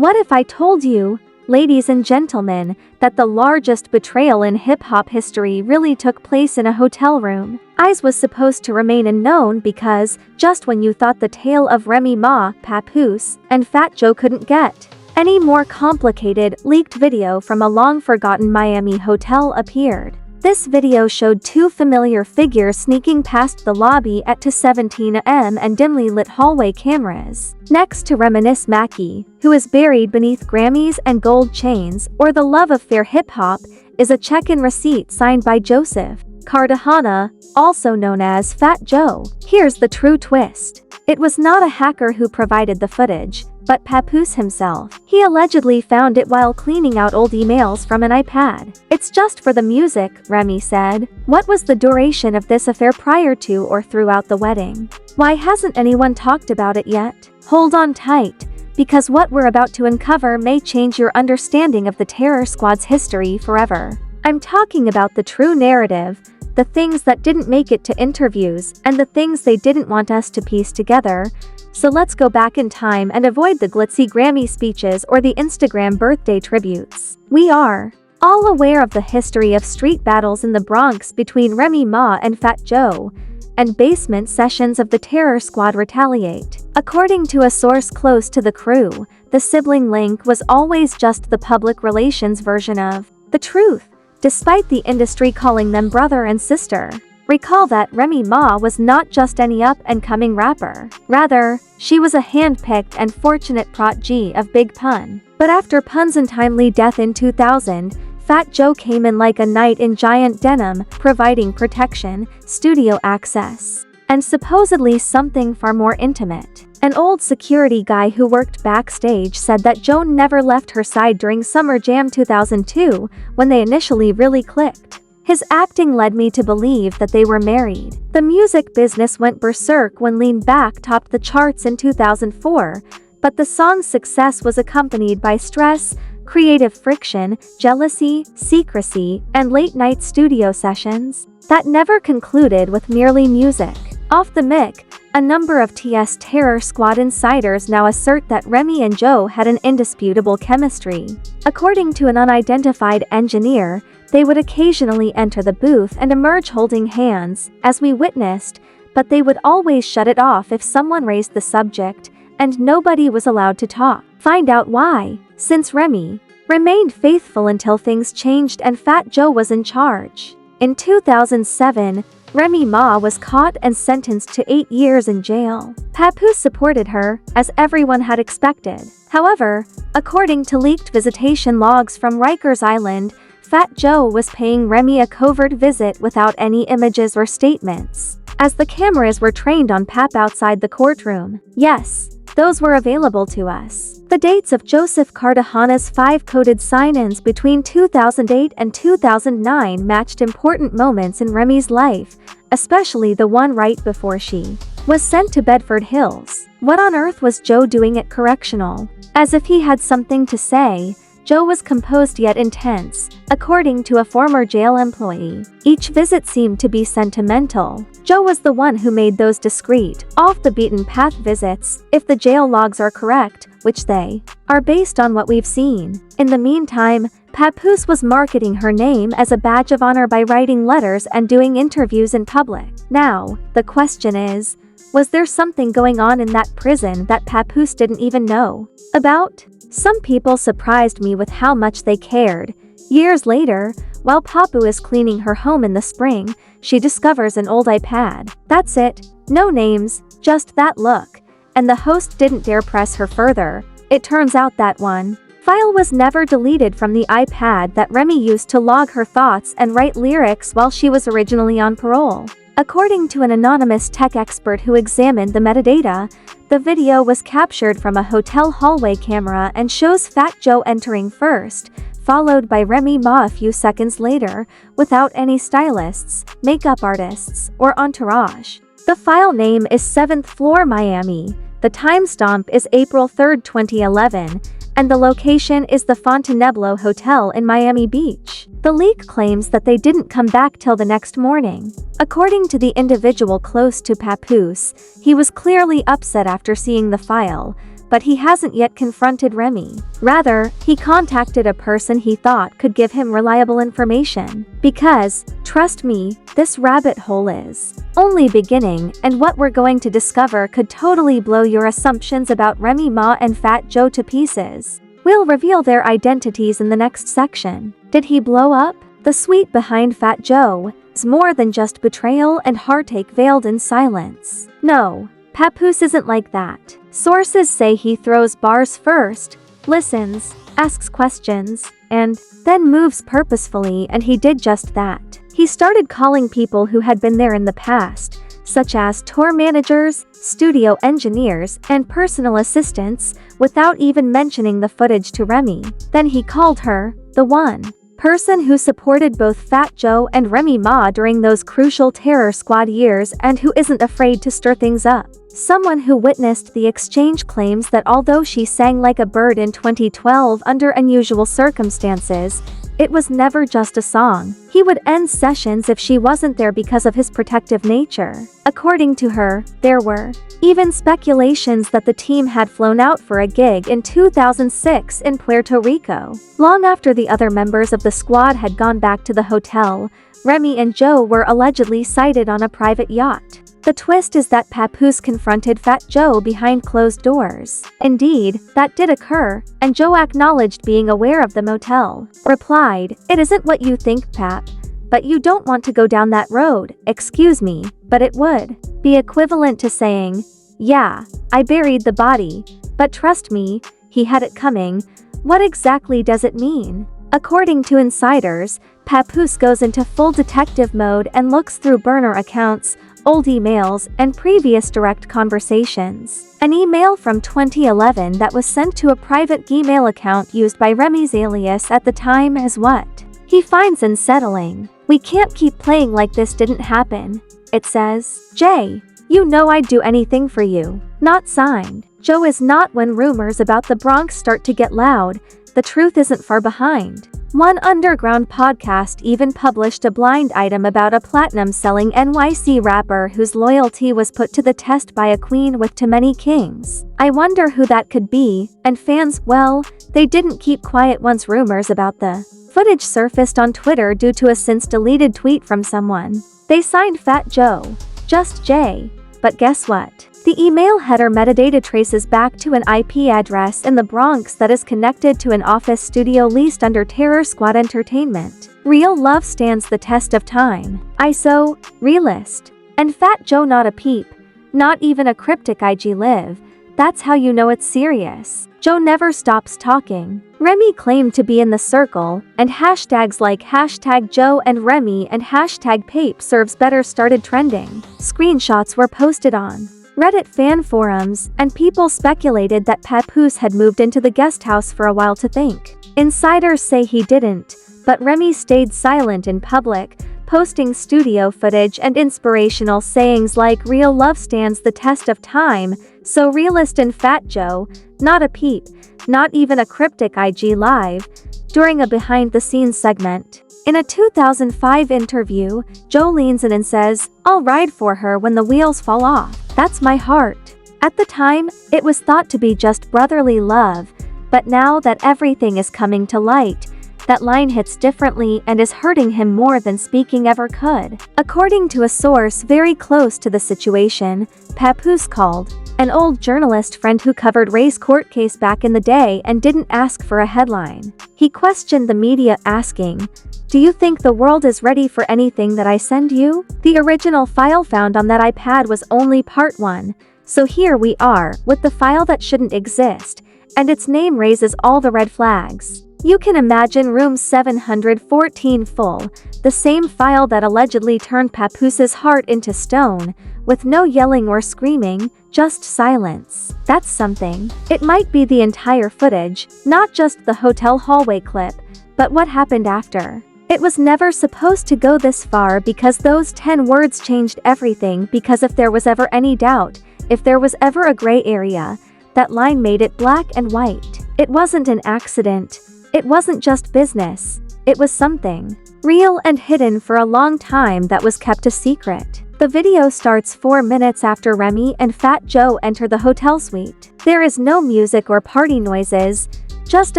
What if I told you, ladies and gentlemen, that the largest betrayal in hip-hop history really took place in a hotel room? Ice was supposed to remain unknown because, just when you thought the tale of Remy Ma, Papoose, and Fat Joe couldn't get any more complicated, leaked video from a long-forgotten Miami hotel appeared. This video showed two familiar figures sneaking past the lobby at 2:17 a.m. and dimly lit hallway cameras. Next to Reminisce Mackie, who is buried beneath Grammys and gold chains, or the love affair hip-hop, is a check-in receipt signed by Joseph Cartagena, also known as Fat Joe. Here's the true twist. It was not a hacker who provided the footage, but Papoose himself. He allegedly found it while cleaning out old emails from an iPad. It's just for the music, Remy said. What was the duration of this affair prior to or throughout the wedding? Why hasn't anyone talked about it yet? Hold on tight, because what we're about to uncover may change your understanding of the Terror Squad's history forever. I'm talking about the true narrative, the things that didn't make it to interviews, and the things they didn't want us to piece together. So let's go back in time and avoid the glitzy Grammy speeches or the Instagram birthday tributes. We are all aware of the history of street battles in the Bronx between Remy Ma and Fat Joe, and basement sessions of the Terror Squad retaliate. According to a source close to the crew, the sibling link was always just the public relations version of the truth, despite the industry calling them brother and sister. Recall that Remy Ma was not just any up-and-coming rapper. Rather, she was a hand-picked and fortunate protege of Big Pun. But after Pun's untimely death in 2000, Fat Joe came in like a knight in giant denim, providing protection, studio access, and supposedly something far more intimate. An old security guy who worked backstage said that Joan never left her side during Summer Jam 2002, when they initially really clicked. His acting led me to believe that they were married. The music business went berserk when Lean Back topped the charts in 2004, but the song's success was accompanied by stress, creative friction, jealousy, secrecy, and late-night studio sessions that never concluded with merely music. Off the mic, a number of TS Terror Squad insiders now assert that Remy and Joe had an indisputable chemistry. According to an unidentified engineer, they would occasionally enter the booth and emerge holding hands, as we witnessed, but they would always shut it off if someone raised the subject, and nobody was allowed to talk. Find out why, since Remy remained faithful until things changed and Fat Joe was in charge. In 2007, Remy Ma was caught and sentenced to 8 years in jail. Papoose supported her, as everyone had expected. However, according to leaked visitation logs from Rikers Island, Fat Joe was paying Remy a covert visit without any images or statements, as the cameras were trained on Pap outside the courtroom. Yes, those were available to us. The dates of Joseph Cartagena's 5 coded sign-ins between 2008 and 2009 matched important moments in Remy's life, especially the one right before she was sent to Bedford Hills. What on earth was Joe doing at correctional? As if he had something to say, Joe was composed yet intense, according to a former jail employee. Each visit seemed to be sentimental. Joe was the one who made those discreet, off-the-beaten-path visits, if the jail logs are correct, which they are based on what we've seen. In the meantime, Papoose was marketing her name as a badge of honor by writing letters and doing interviews in public. Now, the question is, was there something going on in that prison that Papoose didn't even know about? Some people surprised me with how much they cared. Years later, while Papoose is cleaning her home in the spring, she discovers an old iPad. That's it. No names, just that look. And the host didn't dare press her further. It turns out that one file was never deleted from the iPad that Remy used to log her thoughts and write lyrics while she was originally on parole. According to an anonymous tech expert who examined the metadata, the video was captured from a hotel hallway camera and shows Fat Joe entering first, followed by Remy Ma a few seconds later, without any stylists, makeup artists, or entourage. The file name is 7th Floor Miami, the timestamp is April 3, 2011, and the location is the Fontainebleau Hotel in Miami Beach. The leak claims that they didn't come back till the next morning. According to the individual close to Papoose, he was clearly upset after seeing the file, but he hasn't yet confronted Remy. Rather, he contacted a person he thought could give him reliable information. Because, trust me, this rabbit hole is only beginning, and what we're going to discover could totally blow your assumptions about Remy Ma and Fat Joe to pieces. We'll reveal their identities in the next section. Did he blow up? The suite behind Fat Joe is more than just betrayal and heartache veiled in silence. No, Papoose isn't like that. Sources say he throws bars first, listens, asks questions, and then moves purposefully, and he did just that. He started calling people who had been there in the past, such as tour managers, studio engineers, and personal assistants, without even mentioning the footage to Remy. Then he called her the one person who supported both Fat Joe and Remy Ma during those crucial Terror Squad years and who isn't afraid to stir things up. Someone who witnessed the exchange claims that although she sang like a bird in 2012 under unusual circumstances, it was never just a song. He would end sessions if she wasn't there because of his protective nature. According to her, there were even speculations that the team had flown out for a gig in 2006 in Puerto Rico. Long after the other members of the squad had gone back to the hotel, Remy and Joe were allegedly sighted on a private yacht. The twist is that Papoose confronted Fat Joe behind closed doors. Indeed, that did occur, and Joe acknowledged being aware of the motel. Replied, "It isn't what you think, Pap. But you don't want to go down that road, excuse me, but it would be equivalent to saying, yeah, I buried the body, but trust me, he had it coming. What exactly does it mean?" According to insiders, Papoose goes into full detective mode and looks through burner accounts, old emails, and previous direct conversations. An email from 2011 that was sent to a private Gmail account used by Remy's alias at the time is what he finds unsettling. "We can't keep playing like this didn't happen," it says. "Jay, you know I'd do anything for you." Not signed. Joe is not when rumors about the Bronx start to get loud. The truth isn't far behind. One underground podcast even published a blind item about a platinum-selling NYC rapper whose loyalty was put to the test by a queen with too many kings. I wonder who that could be, and fans, well, they didn't keep quiet once rumors about the footage surfaced on Twitter due to a since-deleted tweet from someone. They signed Fat Joe, just Jay, but guess what? The email header metadata traces back to an IP address in the Bronx that is connected to an office studio leased under Terror Squad Entertainment. Real love stands the test of time. ISO, realist. And Fat Joe not a peep. Not even a cryptic IG live. That's how you know it's serious. Joe never stops talking. Remy claimed to be in the circle, and hashtags like hashtag Joe and Remy and hashtag Pape serves better started trending. Screenshots were posted on Reddit fan forums, and people speculated that Papoose had moved into the guest house for a while to think. Insiders say he didn't, but Remy stayed silent in public, posting studio footage and inspirational sayings like "real love stands the test of time," so realist and Fat Joe, not a peep, not even a cryptic IG live, during a behind-the-scenes segment. In a 2005 interview, Joe leans in and says, "I'll ride for her when the wheels fall off. That's my heart." At the time, it was thought to be just brotherly love, but now that everything is coming to light, that line hits differently and is hurting him more than speaking ever could. According to a source very close to the situation, Papoose called an old journalist friend who covered Ray's court case back in the day and didn't ask for a headline. He questioned the media asking, "Do you think the world is ready for anything that I send you?" The original file found on that iPad was only part 1, so here we are, with the file that shouldn't exist, and its name raises all the red flags. You can imagine room 714 full, the same file that allegedly turned Papoose's heart into stone, with no yelling or screaming, just silence. That's something. It might be the entire footage, not just the hotel hallway clip, but what happened after. It was never supposed to go this far because those 10 words changed everything, because if there was ever any doubt, if there was ever a gray area, that line made it black and white. It wasn't an accident. It wasn't just business. It was something real and hidden for a long time that was kept a secret. The video starts 4 minutes after Remy and Fat Joe enter the hotel suite. There is no music or party noises, just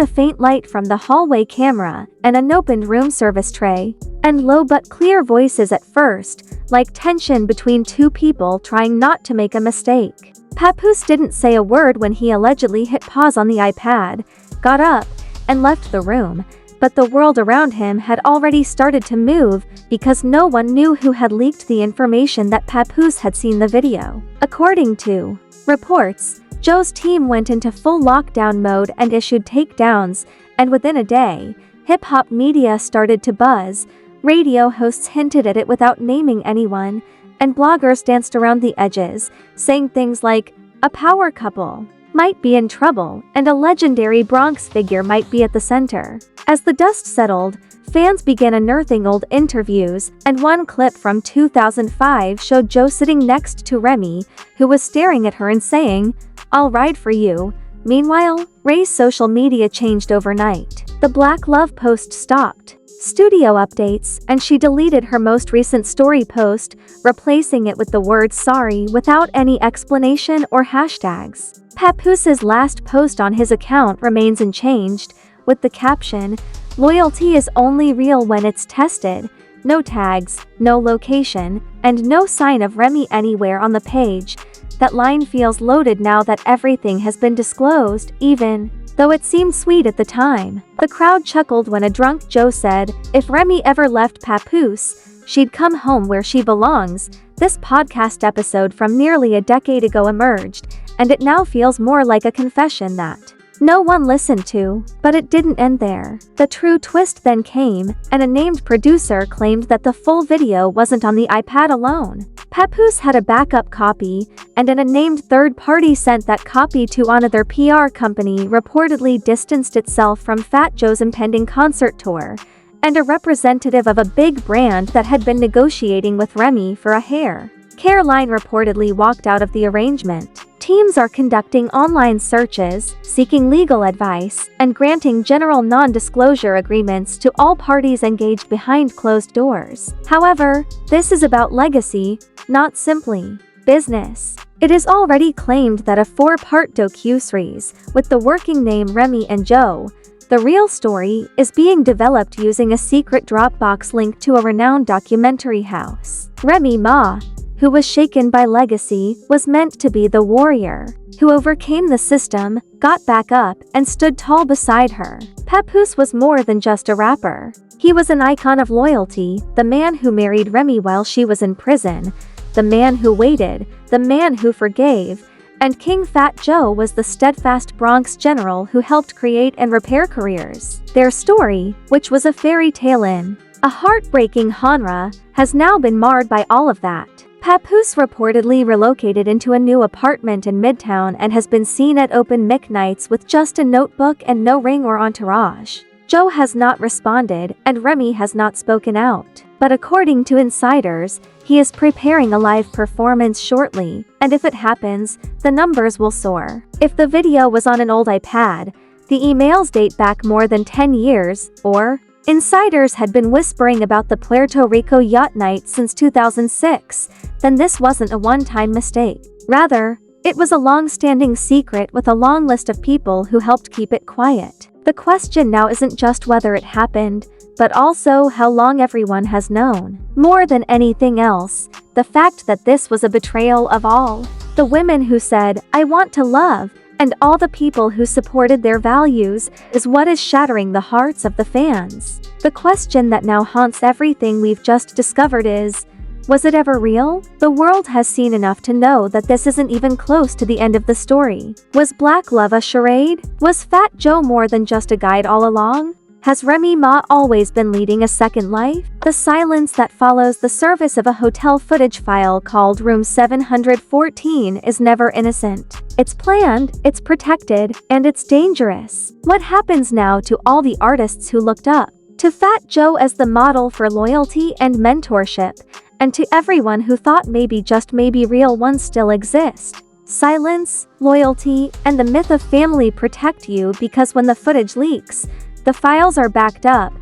a faint light from the hallway camera and an opened room service tray. And low but clear voices at first, like tension between two people trying not to make a mistake. Papoose didn't say a word when he allegedly hit pause on the iPad, got up, and left the room, but the world around him had already started to move because no one knew who had leaked the information that Papoose had seen the video. According to reports, Joe's team went into full lockdown mode and issued takedowns, and within a day, hip-hop media started to buzz, radio hosts hinted at it without naming anyone, and bloggers danced around the edges, saying things like, a power couple might be in trouble and a legendary Bronx figure might be at the center. As the dust settled, fans began unearthing old interviews, and one clip from 2005 showed Joe sitting next to Remy, who was staring at her and saying, "I'll ride for you." Meanwhile, Ray's social media changed overnight. The Black Love post stopped. Studio updates, and she deleted her most recent story post, replacing it with the word sorry without any explanation or hashtags. Papoose's last post on his account remains unchanged, with the caption, "Loyalty is only real when it's tested." No tags, no location, and no sign of Remy anywhere on the page. That line feels loaded now that everything has been disclosed, even though it seemed sweet at the time. The crowd chuckled when a drunk Joe said, "If Remy ever left Papoose, she'd come home where she belongs." This podcast episode from nearly a decade ago emerged, and it now feels more like a confession that no one listened to. But it didn't end there. The true twist then came, and a named producer claimed that the full video wasn't on the iPad alone. Papoose had a backup copy, and an unnamed third party sent that copy to another PR company reportedly distanced itself from Fat Joe's impending concert tour, and a representative of a big brand that had been negotiating with Remy for a hair care line reportedly walked out of the arrangement. Teams are conducting online searches, seeking legal advice, and granting general non-disclosure agreements to all parties engaged behind closed doors. However, this is about legacy, not simply business. It is already claimed that a 4-part docuseries, with the working name Remy and Joe, the real story, is being developed using a secret Dropbox link to a renowned documentary house. Remy Ma, who was shaken by legacy, was meant to be the warrior who overcame the system, got back up, and stood tall beside her. Papoose was more than just a rapper. He was an icon of loyalty, the man who married Remy while she was in prison, the man who waited, the man who forgave, and King Fat Joe was the steadfast Bronx general who helped create and repair careers. Their story, which was a fairy tale in a heartbreaking genre, has now been marred by all of that. Papoose reportedly relocated into a new apartment in Midtown and has been seen at open mic nights with just a notebook and no ring or entourage. Joe has not responded, and Remy has not spoken out. But according to insiders, he is preparing a live performance shortly, and if it happens, the numbers will soar. If the video was on an old iPad, the emails date back more than 10 years, or insiders had been whispering about the Puerto Rico yacht night since 2006, then this wasn't a one-time mistake. Rather, it was a long-standing secret with a long list of people who helped keep it quiet. The question now isn't just whether it happened, but also how long everyone has known. More than anything else, the fact that this was a betrayal of all. The women who said, "I want to love," and all the people who supported their values, is what is shattering the hearts of the fans. The question that now haunts everything we've just discovered is, was it ever real? The world has seen enough to know that this isn't even close to the end of the story. Was Black Love a charade? Was Fat Joe more than just a guide all along? Has Remy Ma always been leading a second life? The silence that follows the service of a hotel footage file called Room 714 is never innocent. It's planned, it's protected, and it's dangerous. What happens now to all the artists who looked up to Fat Joe as the model for loyalty and mentorship, and to everyone who thought maybe, just maybe, real ones still exist? Silence, loyalty, and the myth of family protect you, because when the footage leaks, the files are backed up,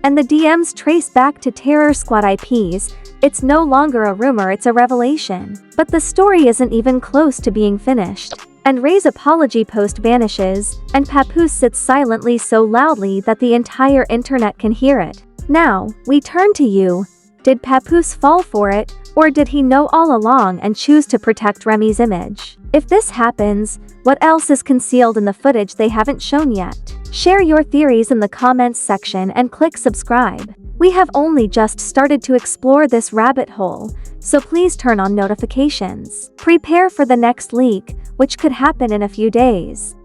and the DMs trace back to Terror Squad IPs. It's no longer a rumor, it's a revelation. But the story isn't even close to being finished. And Ray's apology post vanishes, and Papoose sits silently so loudly that the entire internet can hear it. Now, we turn to you. Did Papoose fall for it, or did he know all along and choose to protect Remy's image? If this happens, what else is concealed in the footage they haven't shown yet? Share your theories in the comments section and click subscribe. We have only just started to explore this rabbit hole, so please turn on notifications. Prepare for the next leak, which could happen in a few days.